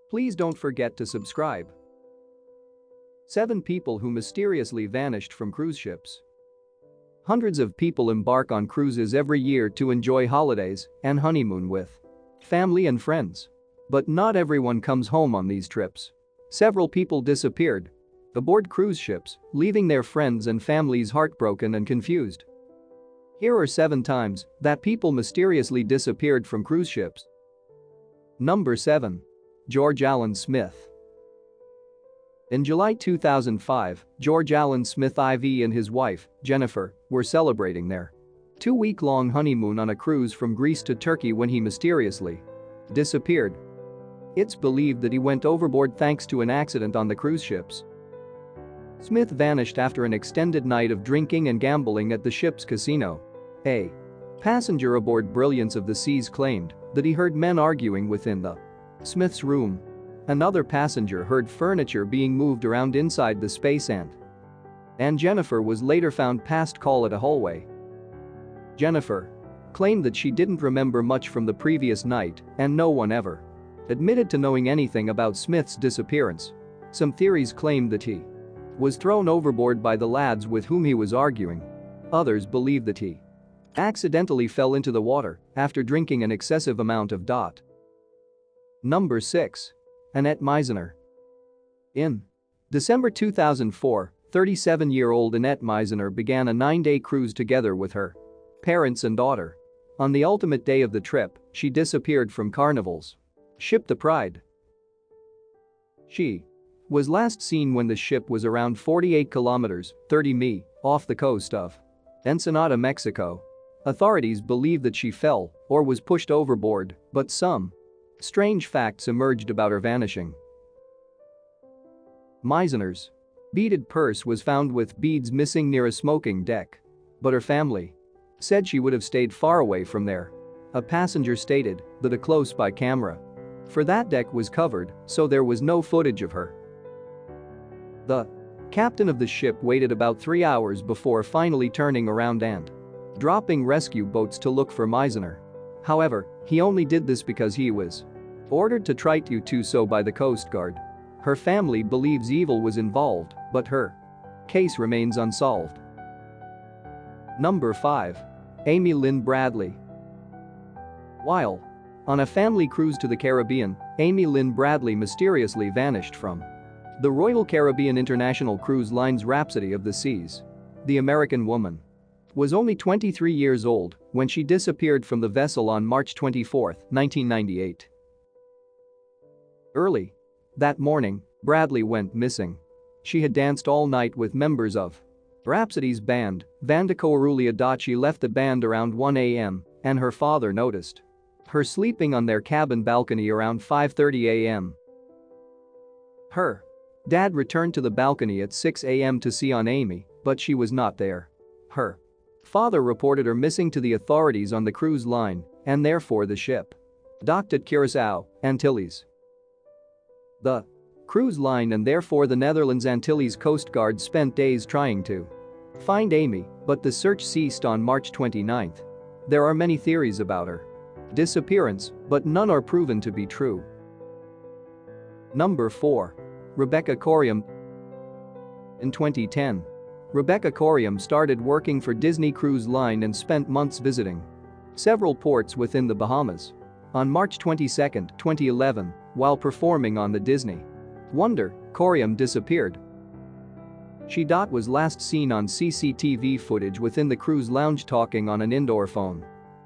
Please don't forget to subscribe. 7 people who mysteriously vanished from cruise ships. Hundreds of people embark on cruises every year to enjoy holidays and honeymoon with family and friends. But not everyone comes home on these trips. Several people disappeared aboard cruise ships, leaving their friends and families heartbroken and confused. Here are 7 times that people mysteriously disappeared from cruise ships. Number 7. George Allen Smith. In July 2005, George Allen Smith IV and his wife, Jennifer, were celebrating their 2-week-long honeymoon on a cruise from Greece to Turkey when he mysteriously disappeared. It's believed that he went overboard thanks to an accident on the cruise ships. Smith vanished after an extended night of drinking and gambling at the ship's casino. A passenger aboard Brilliance of the Seas claimed that he heard men arguing within the Smith's room. Another passenger heard furniture being moved around inside the space and Jennifer was later found past call at a hallway. Jennifer claimed that she didn't remember much from the previous night and no one ever admitted to knowing anything about Smith's disappearance. Some theories claimed that he was thrown overboard by the lads with whom he was arguing. Others believe that he accidentally fell into the water after drinking an excessive amount of . Number 6. Annette Meisner. In December 2004, 37-year-old Annette Meisner began a 9-day cruise together with her parents and daughter. On the ultimate day of the trip, she disappeared from Carnival's ship the Pride. She was last seen when the ship was around 48 kilometers, 30 mi, off the coast of Ensenada, Mexico. Authorities believe that she fell or was pushed overboard, but some strange facts emerged about her vanishing. Meisner's beaded purse was found with beads missing near a smoking deck. But her family said she would have stayed far away from there. A passenger stated that a close-by camera for that deck was covered, so there was no footage of her. The captain of the ship waited about 3 hours before finally turning around and dropping rescue boats to look for Meisner. However, he only did this because he was ordered to try to do so by the Coast Guard. Her family believes evil was involved, but her case remains unsolved. Number 5. Amy Lynn Bradley. While on a family cruise to the Caribbean, Amy Lynn Bradley mysteriously vanished from the Royal Caribbean International Cruise Line's Rhapsody of the Seas. The American woman was only 23 years old when she disappeared from the vessel on March 24, 1998. Early that morning, Bradley went missing. She had danced all night with members of Rhapsody's band. Vandiko Aruliadachi left the band around 1 a.m. and her father noticed her sleeping on their cabin balcony around 5:30 a.m. Her dad returned to the balcony at 6 a.m. to see on Amy, but she was not there. Her father reported her missing to the authorities on the cruise line, and therefore the ship docked at Curaçao, Antilles. The cruise line and therefore the Netherlands Antilles Coast Guard spent days trying to find Amy, but the search ceased on March 29. There are many theories about her disappearance, but none are proven to be true. Number 4. Rebecca Corium. In 2010, Rebecca Corium started working for Disney Cruise Line and spent months visiting several ports within the Bahamas. On March 22, 2011, while performing on the Disney Wonder, Corium disappeared. She was last seen on CCTV footage within the cruise lounge talking on an indoor phone.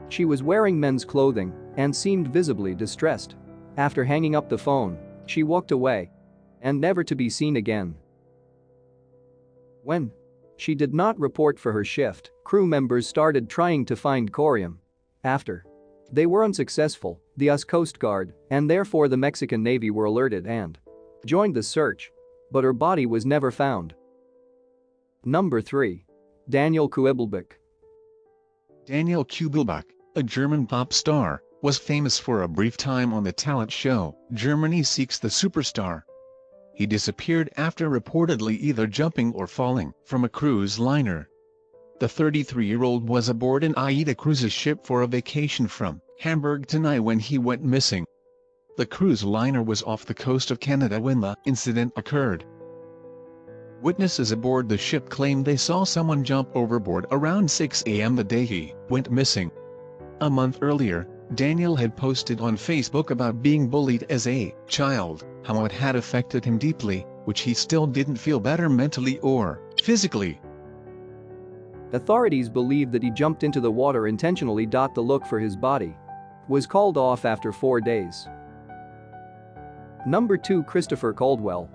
She was wearing men's clothing and seemed visibly distressed. After hanging up the phone, she walked away and never to be seen again. When she did not report for her shift, crew members started trying to find Corium. After they were unsuccessful, the US Coast Guard and therefore the Mexican Navy were alerted and joined the search, but her body was never found. Number 3. Daniel Kübelbach. Daniel Kübelbach, a German pop star, was famous for a brief time on the talent show Germany Seeks the Superstar. He disappeared after reportedly either jumping or falling from a cruise liner. The 33-year-old was aboard an AIDA cruise ship for a vacation from Hamburg to Nye when he went missing. The cruise liner was off the coast of Canada when the incident occurred. Witnesses aboard the ship claimed they saw someone jump overboard around 6 a.m. the day he went missing. A month earlier, Daniel had posted on Facebook about being bullied as a child, how it had affected him deeply, which he still didn't feel better mentally or physically. Authorities believe that he jumped into the water intentionally. The look for his body was called off after 4 days. Number 2. Christopher Caldwell.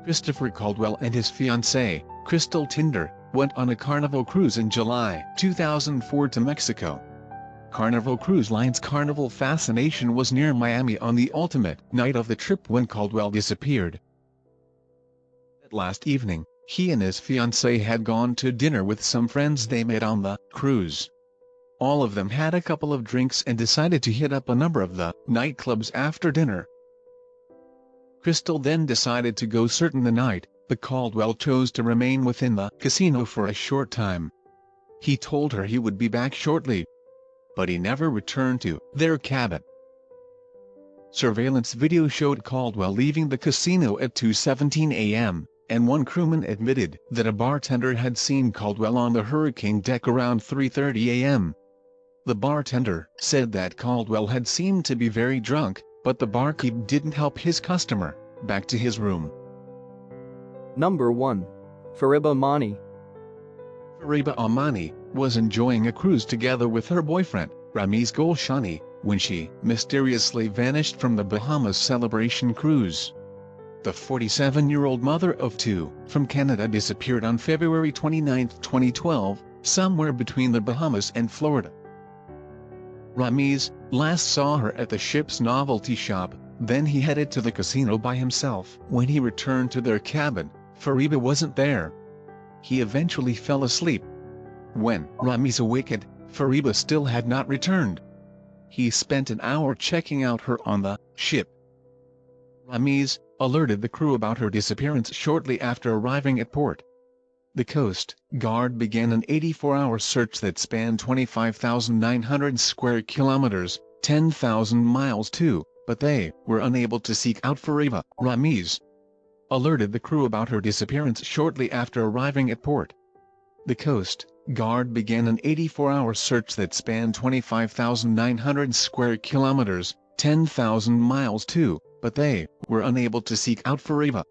Christopher Caldwell and his fiancée, Crystal Tinder, went on a Carnival cruise in July 2004 to Mexico. Carnival Cruise Line's Carnival Fascination was near Miami on the ultimate night of the trip when Caldwell disappeared. Last evening, he and his fiancée had gone to dinner with some friends they met on the cruise. All of them had a couple of drinks and decided to hit up a number of the nightclubs after dinner. Crystal then decided to go certain the night, but Caldwell chose to remain within the casino for a short time. He told her he would be back shortly, but he never returned to their cabin. Surveillance video showed Caldwell leaving the casino at 2:17 a.m., and one crewman admitted that a bartender had seen Caldwell on the Hurricane deck around 3:30 a.m. The bartender said that Caldwell had seemed to be very drunk, but the barkeep didn't help his customer back to his room. Number 1. Fariba Amani. Fariba Amani was enjoying a cruise together with her boyfriend, Ramiz Golshani, when she mysteriously vanished from the Bahamas Celebration cruise. The 47-year-old mother of 2 from Canada disappeared on February 29, 2012, somewhere between the Bahamas and Florida. Ramiz last saw her at the ship's novelty shop, then he headed to the casino by himself. When he returned to their cabin, Fariba wasn't there. He eventually fell asleep. When Ramiz awakened, Fariba still had not returned. He spent an hour checking out her on the ship. Ramiz alerted the crew about her disappearance shortly after arriving at port. The Coast Guard began an 84-hour search that spanned 25,900 square kilometers, 10,000 miles too, but they were unable to seek out Fariba. Ramiz alerted the crew about her disappearance shortly after arriving at port. The Coast Guard began an 84-hour search that spanned 25,900 square kilometers, 10,000 miles too, but they were unable to seek out Fariba.